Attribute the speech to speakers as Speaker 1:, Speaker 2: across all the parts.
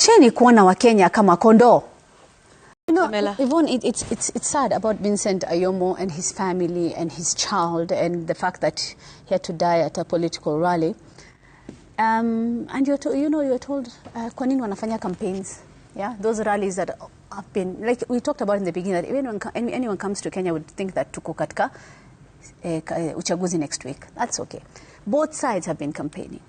Speaker 1: Wacheni kuona Wakenya kama kondoo. You know, Yvonne, it's sad about Vincent Ayomo and his family and his child and the fact that he had to die at a political rally. And you're told kwa nini wanafanya campaigns? Yeah, those rallies that have been, like we talked about in the beginning, that when anyone comes to Kenya would think that tuko katika uchaguzi next week. That's okay. Both sides have been campaigning.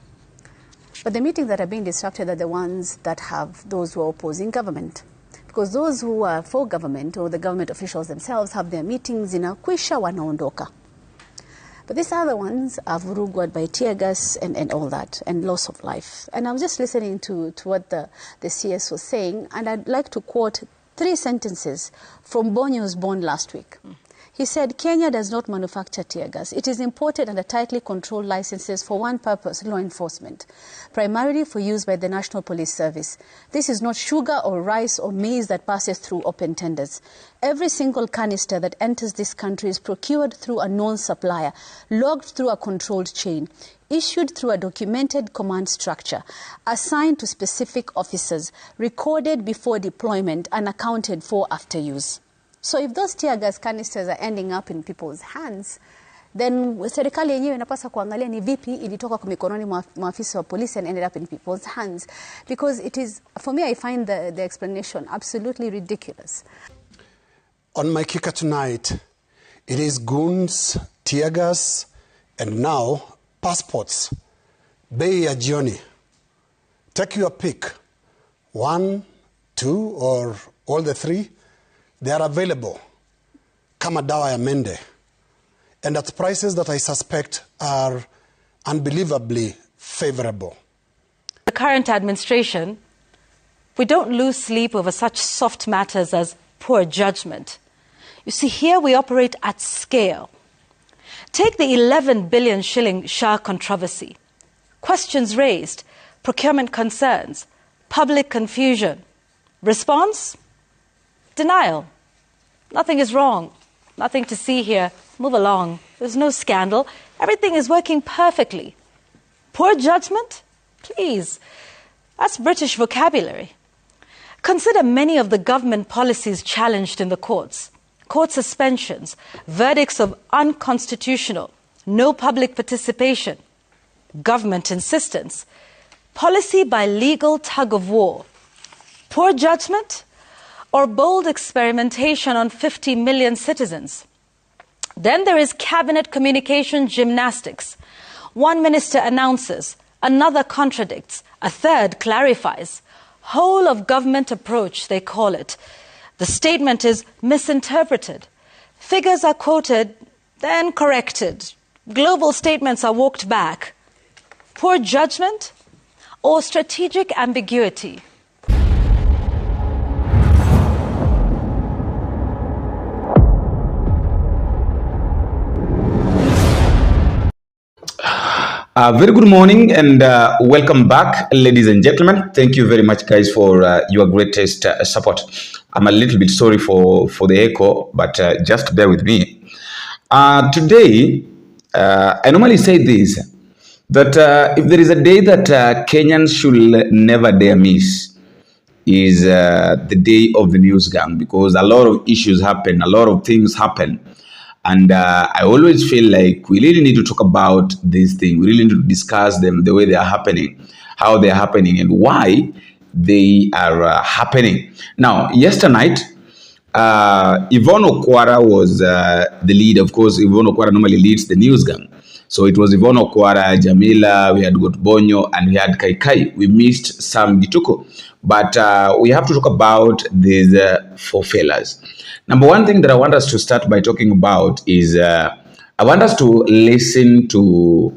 Speaker 1: But the meetings that are being disrupted are the ones that have those who are opposing government. Because those who are for government or the government officials themselves have their meetings in a kwisha wanaondoka. But these other ones are vurugwad by tear gas and all that, and loss of life. And I was just listening to what the CS was saying, and I'd like to quote 3 sentences from Bonyo's bond last week. He said, Kenya does not manufacture tear gas. It is imported under tightly controlled licenses for one purpose, law enforcement, primarily for use by the National Police Service. This is not sugar or rice or maize that passes through open tenders. Every single canister that enters this country is procured through a known supplier, logged through a controlled chain, issued through a documented command structure, assigned to specific officers, recorded before deployment, and accounted for after use. So if those tear gas canisters are ending up in people's hands, then serikali yenyewe inapaswa kuangalia ni vipi ilitoka kwa mikononi mwa maafisa wa polisi and ended up in people's hands. Because it is, for me, I find the explanation absolutely ridiculous.
Speaker 2: On my kicker tonight, it is goons, tear gas, and now passports. Bei ya jioni. Take your pick. 1, 2, or all the 3. They are available, kama dawa ya mende, and at prices that I suspect are unbelievably favorable.
Speaker 3: The current administration, we don't lose sleep over such soft matters as poor judgment. You see, here we operate at scale. Take the 11 billion shilling Shah controversy. Questions raised, procurement concerns, public confusion. Response? Denial. Nothing is wrong. Nothing to see here. Move along. There's no scandal. Everything is working perfectly. Poor judgment? Please. That's British vocabulary. Consider many of the government policies challenged in the courts. Court suspensions, verdicts of unconstitutional, no public participation, government insistence, policy by legal tug of war. Poor judgment? Or bold experimentation on 50 million citizens. Then there is cabinet communication gymnastics. One minister announces, another contradicts, a third clarifies. Whole of government approach, they call it. The statement is misinterpreted. Figures are quoted, then corrected. Global statements are walked back. Poor judgment or strategic ambiguity?
Speaker 4: Very good morning and welcome back, ladies and gentlemen. Thank you very much, guys, for your greatest support. I'm a little bit sorry for the echo, but just bear with me. Today, I normally say this, that if there is a day that Kenyans should never dare miss, is the day of the news gang, because a lot of issues happen, a lot of things happen. And I always feel like we really need to talk about these things. We really need to discuss them, the way they are happening, how they are happening, and why they are happening. Now, yesterday night, Yvonne Okwara was the lead. Of course, Yvonne Okwara normally leads the news gang. So it was Yvonne Okwara, Jamila, we had got Bonyo, and we had Kai. We missed Sam Gituko. But we have to talk about these 4 fellas. Number one thing that I want us to start by talking about is I want us to listen to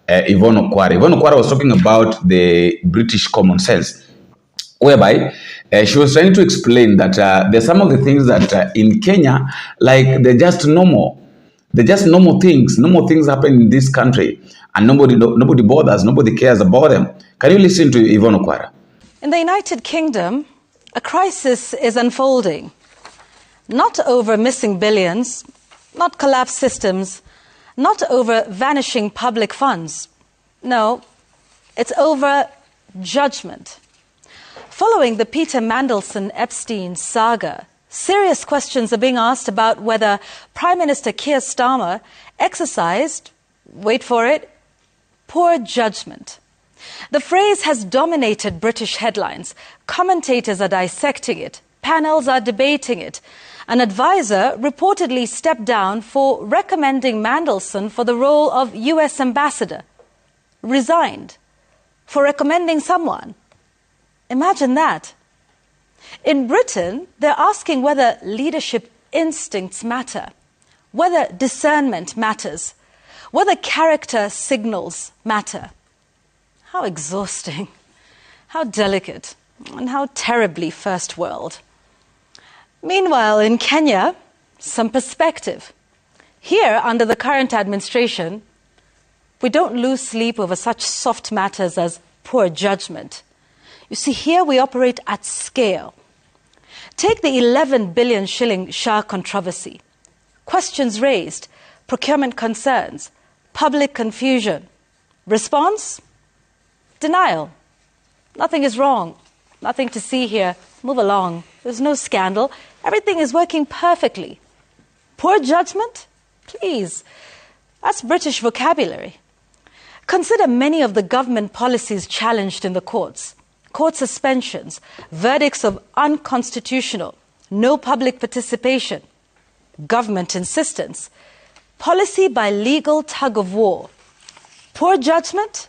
Speaker 4: Yvonne Okwara. Yvonne Okwara was talking about the British common sense, whereby she was trying to explain that there's some of the things that in Kenya, like they're just normal. They're just normal things. Normal things happen in this country, and nobody bothers, nobody cares about them. Can you listen to Yvonne Okwara?
Speaker 3: In the United Kingdom, a crisis is unfolding. Not over missing billions, not collapsed systems, not over vanishing public funds. No, it's over judgment. Following the Peter Mandelson Epstein saga, serious questions are being asked about whether Prime Minister Keir Starmer exercised, wait for it, poor judgment. The phrase has dominated British headlines. Commentators are dissecting it. Panels are debating it. An advisor reportedly stepped down for recommending Mandelson for the role of US ambassador. Resigned for recommending someone. Imagine that. In Britain, they're asking whether leadership instincts matter, whether discernment matters, whether character signals matter. How exhausting, how delicate, and how terribly first world. Meanwhile, in Kenya, some perspective. Here, under the current administration, we don't lose sleep over such soft matters as poor judgment. You see, here we operate at scale. Take the 11 billion shilling Shah controversy. Questions raised, procurement concerns, public confusion. Response? Denial. Nothing is wrong. Nothing to see here. Move along. There's no scandal. Everything is working perfectly. Poor judgment? Please. That's British vocabulary. Consider many of the government policies challenged in the courts. Court suspensions, verdicts of unconstitutional, no public participation, government insistence, policy by legal tug of war. Poor judgment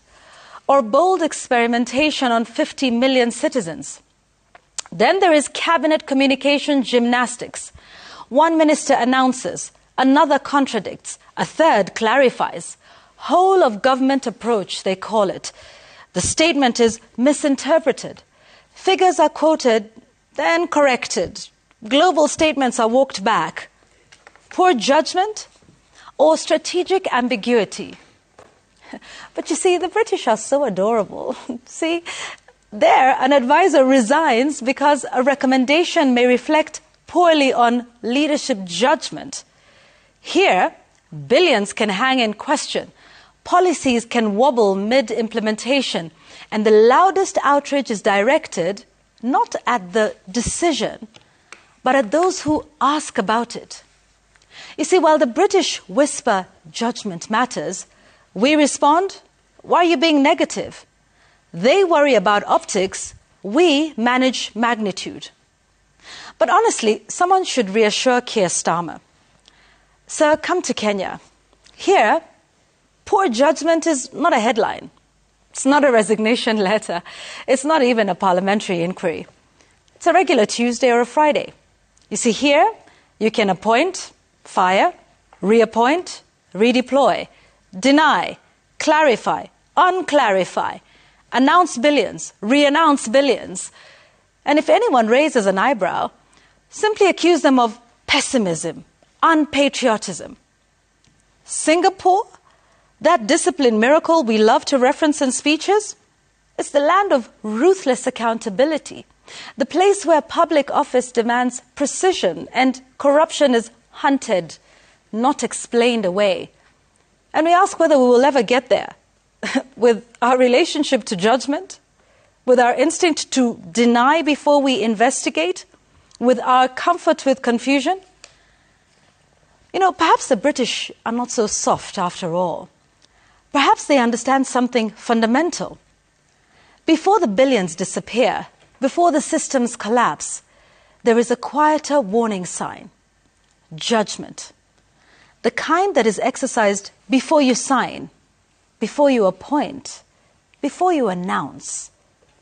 Speaker 3: or bold experimentation on 50 million citizens. Then there is cabinet communication gymnastics. One minister announces, another contradicts, a third clarifies. Whole of government approach, they call it. The statement is misinterpreted. Figures are quoted, then corrected. Global statements are walked back. Poor judgment or strategic ambiguity. But you see, the British are so adorable. See, there an advisor resigns because a recommendation may reflect poorly on leadership judgment. Here, billions can hang in question. Policies can wobble mid-implementation, and the loudest outrage is directed not at the decision, but at those who ask about it. You see, while the British whisper judgment matters, we respond, why are you being negative? They worry about optics, we manage magnitude. But honestly, someone should reassure Keir Starmer. Sir, come to Kenya. Here, poor judgment is not a headline. It's not a resignation letter. It's not even a parliamentary inquiry. It's a regular Tuesday or a Friday. You see, here, you can appoint, fire, reappoint, redeploy, deny, clarify, unclarify, announce billions, re-announce billions. And if anyone raises an eyebrow, simply accuse them of pessimism, unpatriotism. Singapore, that discipline miracle we love to reference in speeches, is the land of ruthless accountability, the place where public office demands precision and corruption is hunted, not explained away. And we ask whether we will ever get there with our relationship to judgment, with our instinct to deny before we investigate, with our comfort with confusion. You know, perhaps the British are not so soft after all. Perhaps they understand something fundamental. Before the billions disappear, before the systems collapse, there is a quieter warning sign: judgment. The kind that is exercised before you sign, before you appoint, before you announce,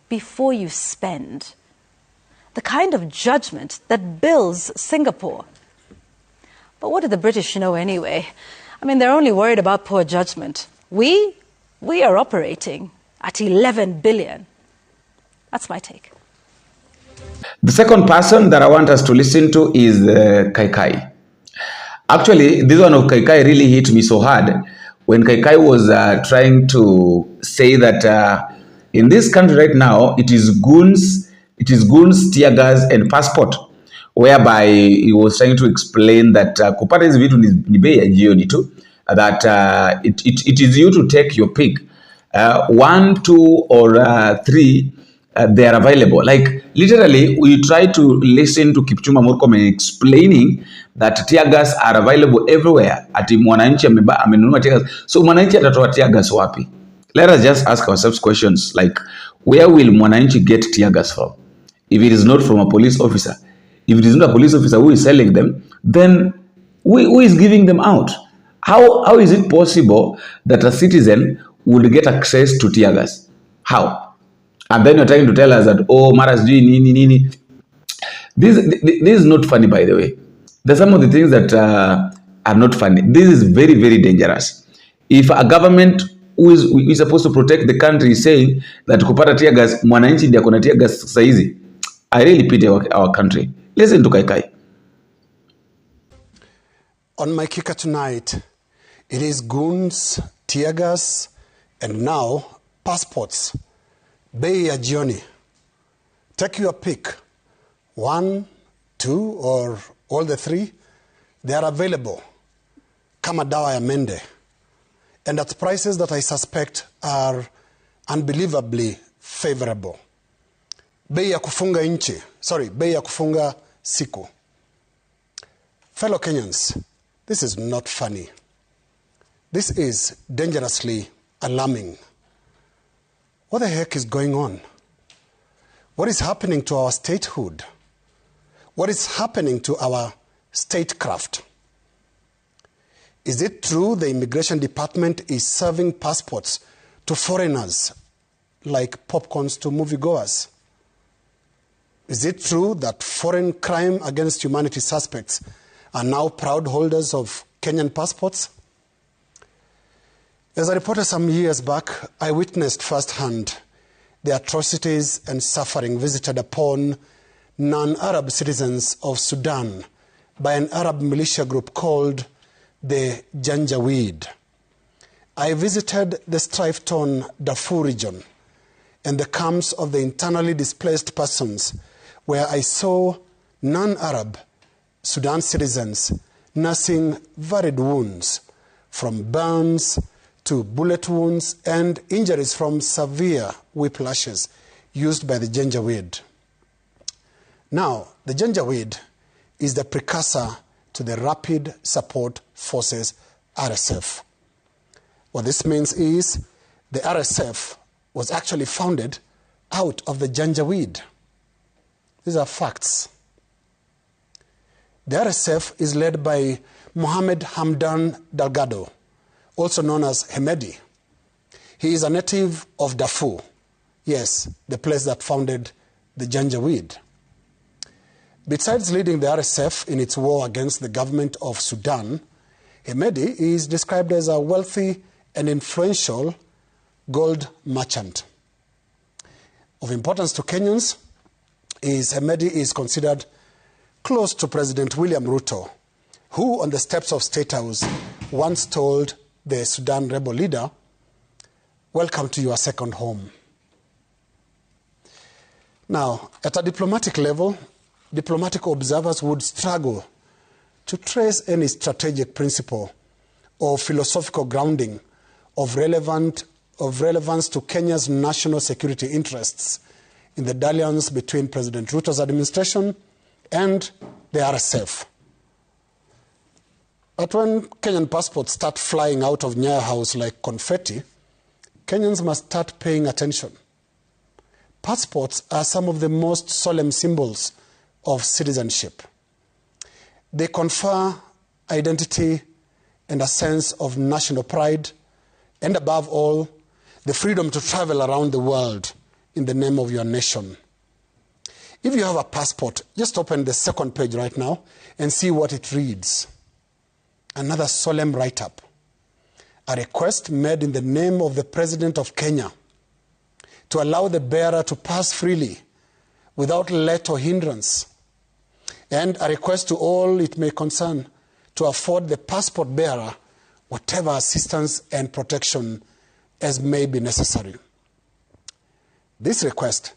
Speaker 3: before you spend. The kind of judgment that builds Singapore. But what do the British know anyway? I mean, they're only worried about poor judgment. We are operating at 11 billion. That's my take.
Speaker 4: The second person that I want us to listen to is Kaikai. Actually, this one of Kaikai really hit me so hard when Kaikai was trying to say that in this country right now, it is goons, tear gas, and passport, whereby he was trying to explain that kupata hizi vitu ni bei ya jioni tu, that it is you to take your pick, 1, 2, or 3 they are available. Like literally, we try to listen to Kipchumba Murkomen explaining that tear gas are available everywhere. Ati mwananchi amenunua tear gas. So mwananchi atatoa tear gas wapi? Let us just ask ourselves questions like, where will mwananchi get tear gas from? If it is not from a police officer, if it is not a police officer who is selling them, then who is giving them out? How is it possible that a citizen would get access to tear gas? How? And then you're trying to tell us that, oh, Maras nini nini. This is not funny, by the way. There's some of the things that are not funny. This is very, very dangerous. If a government who is supposed to protect the country is saying that kupata tear gas, mwananchi ndiye akona tear gas saizi, I really pity our country. Listen to Kaikai.
Speaker 2: On my kicker tonight, it is goons, tear gas, and now passports. Bei ya jioni. Take your pick. 1, 2, or all the 3. They are available. Kama dawa ya mende. And at prices that I suspect are unbelievably favorable. Bei ya kufunga inchi. Bei ya kufunga siku. Fellow Kenyans, this is not funny. This is dangerously alarming. What the heck is going on? What is happening to our statehood? What is happening to our statecraft? Is it true the immigration department is serving passports to foreigners like popcorns to moviegoers? Is it true that foreign crime against humanity suspects are now proud holders of Kenyan passports? As I reported some years back, I witnessed firsthand the atrocities and suffering visited upon non-Arab citizens of Sudan by an Arab militia group called the Janjaweed. I visited the strife-torn Darfur region and the camps of the internally displaced persons, where I saw non-Arab Sudan citizens nursing varied wounds, from burns to bullet wounds and injuries from severe whiplashes used by the Janjaweed. Now, the Janjaweed is the precursor to the Rapid Support Forces, RSF. What this means is the RSF was actually founded out of the Janjaweed. These are facts. The RSF is led by Mohammed Hamdan Delgado, also known as Hemedi. He is a native of Darfur. Yes, the place that founded the Janjaweed. Besides leading the RSF in its war against the government of Sudan, Hemedi is described as a wealthy and influential gold merchant. Of importance to Kenyans is Hemedi is considered close to President William RUTO, who on the steps of State House once told the Sudan rebel leader, "Welcome to your second home." Now, at a diplomatic level, diplomatic observers would struggle to trace any strategic principle or philosophical grounding of relevance to Kenya's national security interests in the dalliance between President Ruto's administration and the RSF. But when Kenyan passports start flying out of Nyayo House like confetti, Kenyans must start paying attention. Passports are some of the most solemn symbols of citizenship. They confer identity and a sense of national pride, and above all, the freedom to travel around the world in the name of your nation. If you have a passport, just open the second page right now and see what it reads. Another solemn write-up. A request made in the name of the President of Kenya to allow the bearer to pass freely without let or hindrance, and a request to all it may concern to afford the passport bearer whatever assistance and protection as may be necessary. This request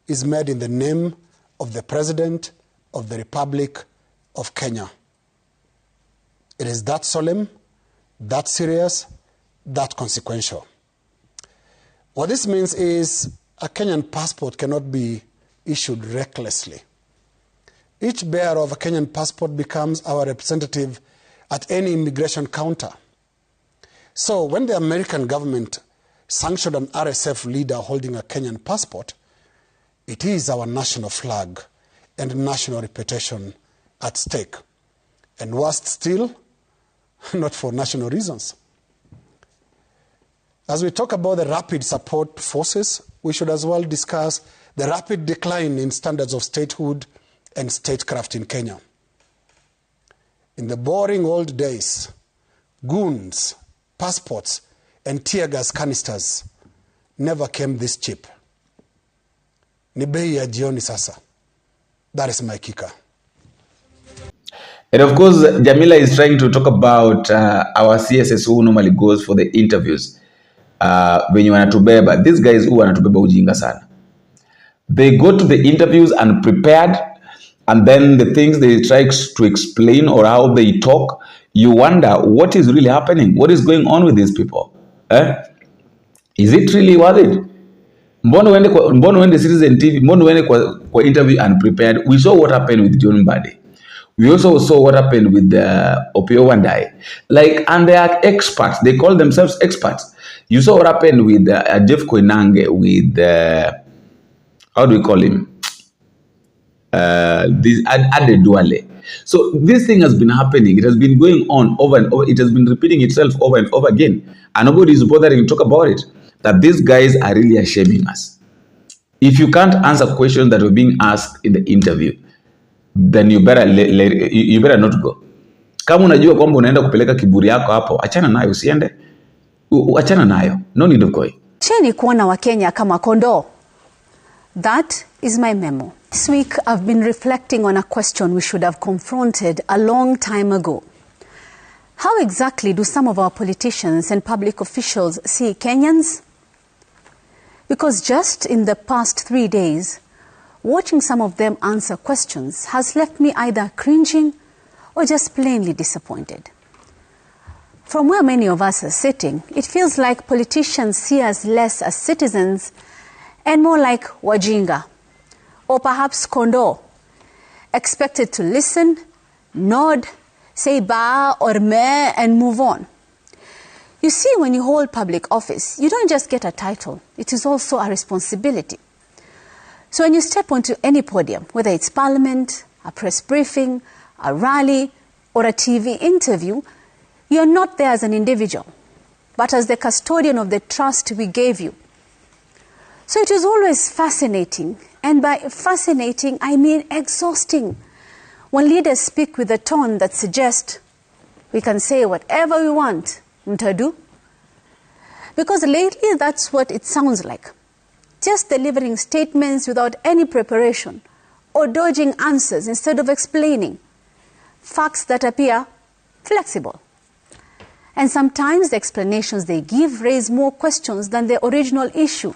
Speaker 2: is made in the name of the President of the Republic of Kenya. It is that solemn, that serious, that consequential. What this means is a Kenyan passport cannot be issued recklessly. Each bearer of a Kenyan passport becomes our representative at any immigration counter. So when the American government sanctioned an RSF leader holding a Kenyan passport, it is our national flag and national reputation at stake. And worst still, not for national reasons. As we talk about the rapid support forces, we should as well discuss the rapid decline in standards of statehood and statecraft in Kenya. In the boring old days, goons, passports, and tear gas canisters never came this cheap. Ni bei ya jioni sasa. That is my kicker.
Speaker 4: And of course, Jamila is trying to talk about our CSS who normally goes for the interviews. When you wanatubeba, these guys who wanatubeba ujinga sana. They go to the interviews unprepared, and then the things they try to explain or how they talk, you wonder what is really happening, what is going on with these people. Is it really worth it? Mbono wende Citizen TV, mbono wende kwa interview unprepared. We saw what happened with John Mbadi. We also saw what happened with Opio Wandai. And they are experts. They call themselves experts. You saw what happened with Jeff Koinange, with, how do we call him? This Ade Duale. So this thing has been happening. It has been going on over and over. It has been repeating itself over and over again. And nobody is bothering to talk about it. That these guys are really shaming us. If you can't answer questions that were being asked in the interview, then you better not go. Kama unajua kwamba unaenda kupeleka kiburi yako hapo, achana nayo, usiende. Achana nayo. No need of going.
Speaker 1: Cheni kuona wa Kenya kama kondoo. That is my memo. This week I've been reflecting on a question we should have confronted a long time ago. How exactly do some of our politicians and public officials see Kenyans? Because just in the past 3 days, watching some of them answer questions has left me either cringing or just plainly disappointed. From where many of us are sitting, it feels like politicians see us less as citizens and more like wajinga, or perhaps kondo, expected to listen, nod, say ba or meh and move on. You see, when you hold public office, you don't just get a title, it is also a responsibility. So when you step onto any podium, whether it's parliament, a press briefing, a rally, or a TV interview, you're not there as an individual, but as the custodian of the trust we gave you. So it is always fascinating, and by fascinating, I mean exhausting, when leaders speak with a tone that suggests we can say whatever we want, mtadu. Because lately that's what it sounds like. Just delivering statements without any preparation, or dodging answers instead of explaining. Facts that appear flexible. And sometimes the explanations they give raise more questions than the original issue.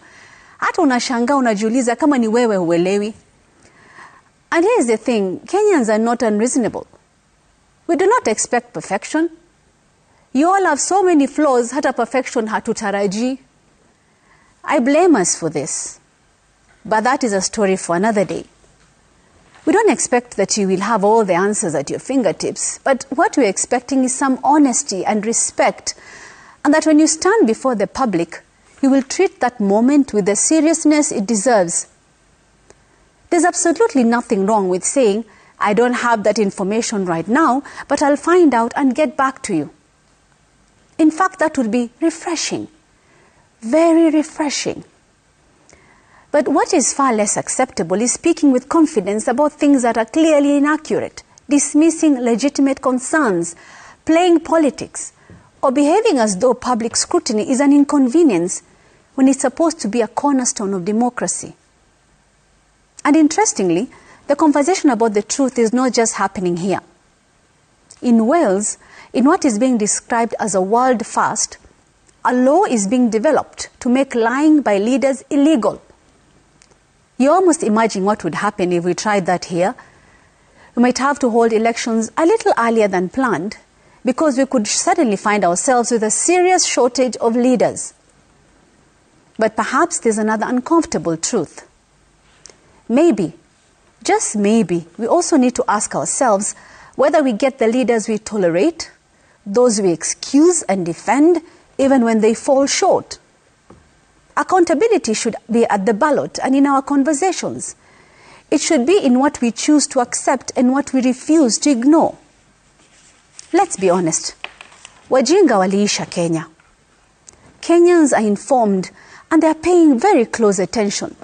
Speaker 1: Hata unashangaa unajiuliza kama ni wewe huelewi. And here's the thing, Kenyans are not unreasonable. We do not expect perfection. You all have so many flaws, hata perfection hatutaraji. I blame us for this. But that is a story for another day. We don't expect that you will have all the answers at your fingertips, but what we're expecting is some honesty and respect, and that when you stand before the public, you will treat that moment with the seriousness it deserves. There's absolutely nothing wrong with saying, I don't have that information right now, but I'll find out and get back to you. In fact, that would be refreshing. Very refreshing. But what is far less acceptable is speaking with confidence about things that are clearly inaccurate, dismissing legitimate concerns, playing politics, or behaving as though public scrutiny is an inconvenience when it's supposed to be a cornerstone of democracy. And interestingly, the conversation about the truth is not just happening here. In Wales, in what is being described as a world first, a law is being developed to make lying by leaders illegal. You almost imagine what would happen if we tried that here. We might have to hold elections a little earlier than planned because we could suddenly find ourselves with a serious shortage of leaders. But perhaps there's another uncomfortable truth. Maybe, just maybe, we also need to ask ourselves whether we get the leaders we tolerate, those we excuse and defend, even when they fall short. Accountability should be at the ballot and in our conversations. It should be in what we choose to accept and what we refuse to ignore. Let's be honest. Wajinga waliisha Kenya. Kenyans are informed and they are paying very close attention.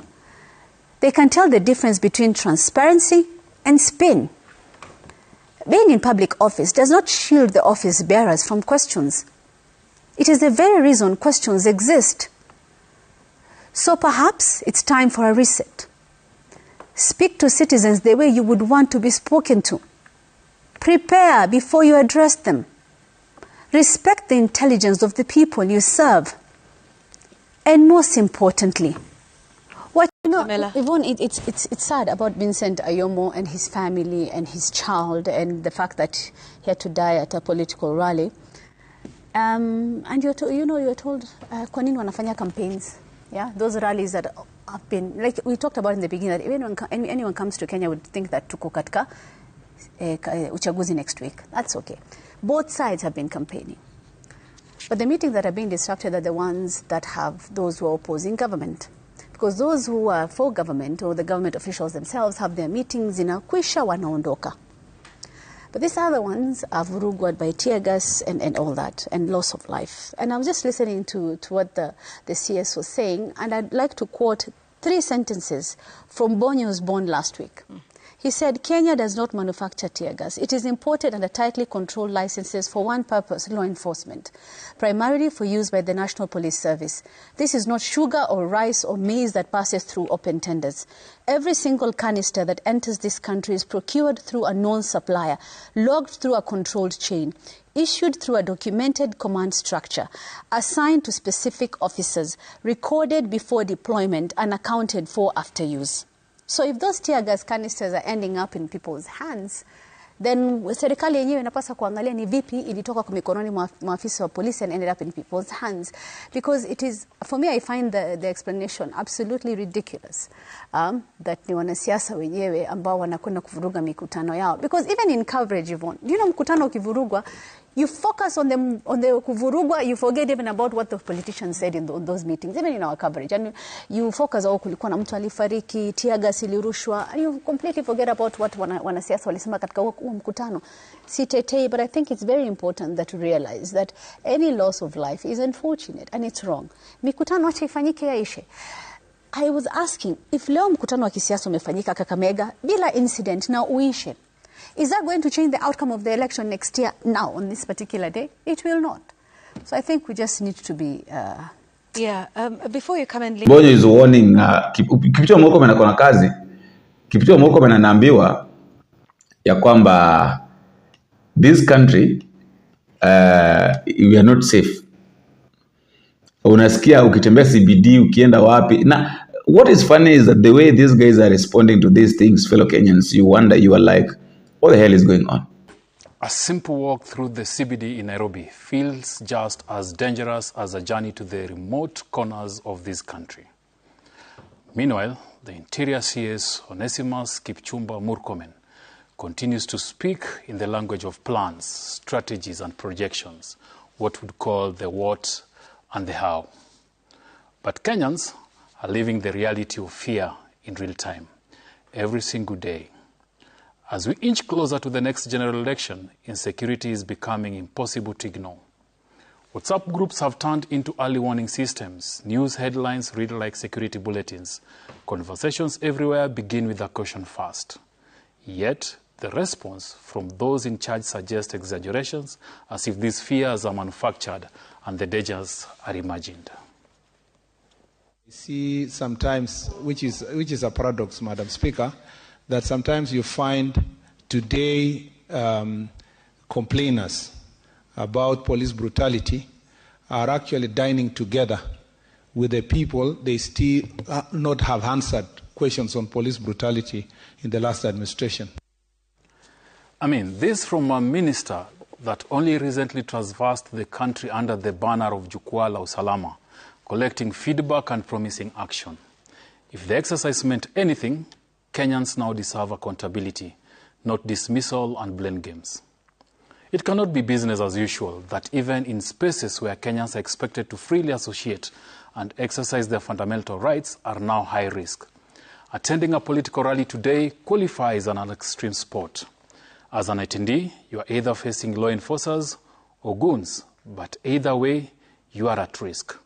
Speaker 1: They can tell the difference between transparency and spin. Being in public office does not shield the office bearers from questions. It is the very reason questions exist. So perhaps it's time for a reset. Speak to citizens the way you would want to be spoken to. Prepare before you address them. Respect the intelligence of the people you serve. And most importantly,
Speaker 3: Yvonne,
Speaker 1: it's sad about Vincent Ayomo and his family and his child and the fact that he had to die at a political rally. And you're told kwa nini wanafanya campaigns. Yeah, those rallies that have been, like we talked about in the beginning, that anyone comes to Kenya would think that tuko katika uchaguzi next week. That's okay. Both sides have been campaigning. But the meetings that are being disrupted are the ones that have those who are opposing government. Because those who are for government or the government officials themselves have their meetings in kwisha wanaondoka. But these other ones are vurugwad by tear gas and all that, and loss of life. And I was just listening to what the CS was saying, and I'd like to quote 3 sentences from Bonyo's bond last week. He said, Kenya does not manufacture tear gas. It is imported under tightly controlled licenses for one purpose, law enforcement, primarily for use by the National Police Service. This is not sugar or rice or maize that passes through open tenders. Every single canister that enters this country is procured through a known supplier, logged through a controlled chain, issued through a documented command structure, assigned to specific officers, recorded before deployment, and accounted for after use. So if those tear gas canisters are ending up in people's hands, then serikali yenyewe inapaswa kuangalia ni vipi ilitoka kwa mikononi mwa maafisa wa polisi and ended up in people's hands. Because it is, for me, I find the explanation absolutely ridiculous. That ni wanasiasa wenyewe ambao wanakwenda kuvuruga mikutano yao. Because even in coverage, Yvonne, you know, mkutano ukivurugwa, you focus on the kuvurugwa, you forget even about what the politicians said in those meetings, even in our coverage. And you focus on kulikuwa na mtu alifariki, tear gas ilirushwa, and you completely forget about what wanasiasa walisema katika huo mkutano. Sitetei, but I think it's very important that we realize that any loss of life is unfortunate and it's wrong. Mikutano acha ifanyike yaishe. I was asking, if leo mkutano wa kisiasa umefanyika Kakamega bila incident na uishe, is that going to change the outcome of the election next year now on this particular day? It will not. So I think we just need to be...
Speaker 3: before you come and...
Speaker 4: Bonyo is warning, Kipchumba Murkomen akona kazi, Kipchumba Murkomen anaambiwa ya kwamba this country, we are not safe. Unasikia ukitembea CBD, ukienda wapi. Now, what is funny is that the way these guys are responding to these things, fellow Kenyans, you wonder, you are like, what the hell is going on?
Speaker 5: A simple walk through the CBD in Nairobi feels just as dangerous as a journey to the remote corners of this country. Meanwhile, the Interior CS Onesimus Kipchumba Murkomen continues to speak in the language of plans, strategies and projections, what we'd call the what and the how. But Kenyans are living the reality of fear in real time, every single day. As we inch closer to the next general election, insecurity is becoming impossible to ignore. WhatsApp groups have turned into early warning systems. News headlines read like security bulletins. Conversations everywhere begin with a caution first. Yet, the response from those in charge suggests exaggerations, as if these fears are manufactured and the dangers are imagined.
Speaker 6: We see sometimes, which is a paradox, Madam Speaker, that sometimes you find today complainers about police brutality are actually dining together with the people they still not have answered questions on police brutality in the last administration.
Speaker 5: I mean, this from a minister that only recently traversed the country under the banner of Jukwaa la Usalama collecting feedback and promising action. If the exercise meant anything, Kenyans now deserve accountability, not dismissal and blame games. It cannot be business as usual that even in spaces where Kenyans are expected to freely associate and exercise their fundamental rights are now high risk. Attending a political rally today qualifies as an extreme sport. As an attendee, you are either facing law enforcers or goons, but either way, you are at risk.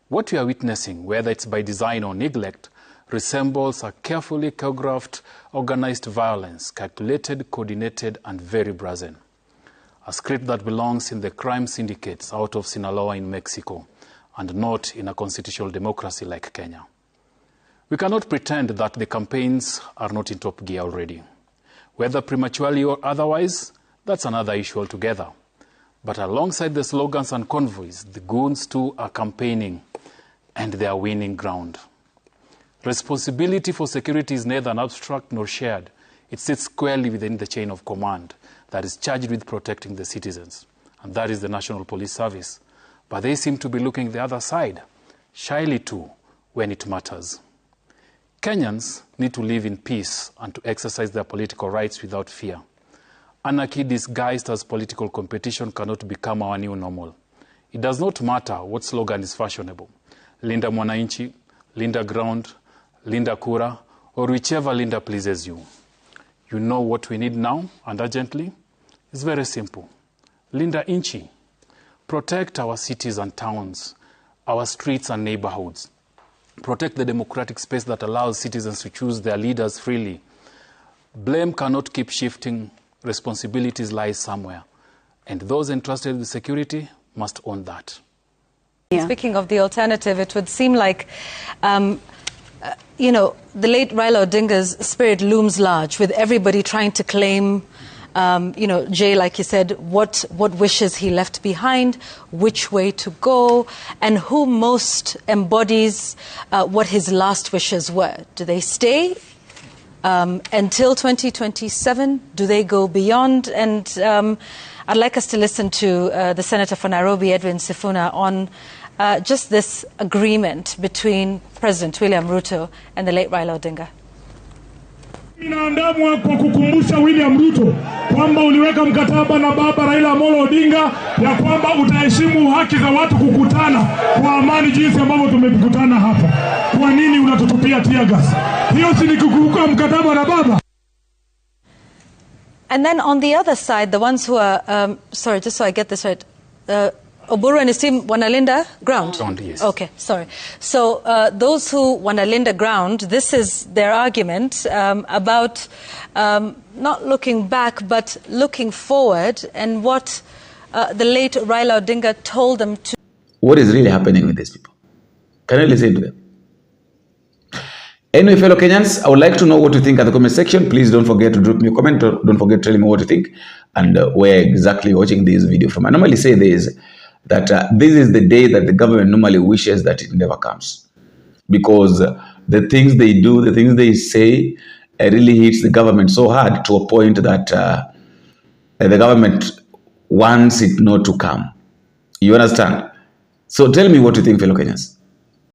Speaker 5: What we are witnessing, whether it's by design or neglect, resembles a carefully choreographed, organized violence, calculated, coordinated, and very brazen. A script that belongs in the crime syndicates out of Sinaloa in Mexico, and not in a constitutional democracy like Kenya. We cannot pretend that the campaigns are not in top gear already. Whether prematurely or otherwise, that's another issue altogether. But alongside the slogans and convoys, the goons too are campaigning, and they are winning ground. Responsibility for security is neither abstract nor shared. It sits squarely within the chain of command that is charged with protecting the citizens, and that is the National Police Service. But they seem to be looking the other side, shyly too, when it matters. Kenyans need to live in peace and to exercise their political rights without fear. Anarchy disguised as political competition cannot become our new normal. It does not matter what slogan is fashionable. Linda Mwananchi, Linda Ground, Linda Kura, or whichever Linda pleases you. You know what we need now and urgently? It's very simple. Linda Inchi. Protect our cities and towns, our streets and neighborhoods. Protect the democratic space that allows citizens to choose their leaders freely. Blame cannot keep shifting. Responsibilities lie somewhere. And those entrusted with security must own that.
Speaker 3: Yeah. Speaking of the alternative, it would seem like, the late Raila Odinga's spirit looms large, with everybody trying to claim, Jay, like you said, what wishes he left behind, which way to go, and who most embodies what his last wishes were. Do they stay until 2027? Do they go beyond? And I'd like us to listen to the Senator for Nairobi, Edwin Sifuna, on just this agreement between President William Ruto and the late Raila Odinga.
Speaker 7: Inaandamwa kwa kukumbusha William Ruto kwamba uliweka mkataba na baba Raila Amolo Odinga ya kwamba utaheshimu haki za watu kukutana kwa amani jinsi ambavyo tumekutana hapa. Kwa nini unatutupia tear gas? Hiyo si ni kukuruka mkataba na baba?
Speaker 3: And then on the other side, the ones who are, sorry, just so I get this right, Oburu and his team wanalinda ground?
Speaker 5: Ground, yes.
Speaker 3: Okay, sorry. So those who wanalinda ground, this is their argument about not looking back but looking forward, and what the late Raila Odinga told them to.
Speaker 4: What is really happening with these people? Can you listen to them? Anyway, fellow Kenyans, I would like to know what you think in the comment section. Please don't forget to drop me a comment. Don't forget to tell me what you think and where exactly you're watching this video from. I normally say this, that this is the day that the government normally wishes that it never comes. Because the things they do, the things they say, really hits the government so hard to a point that the government wants it not to come. You understand? So tell me what you think, fellow Kenyans.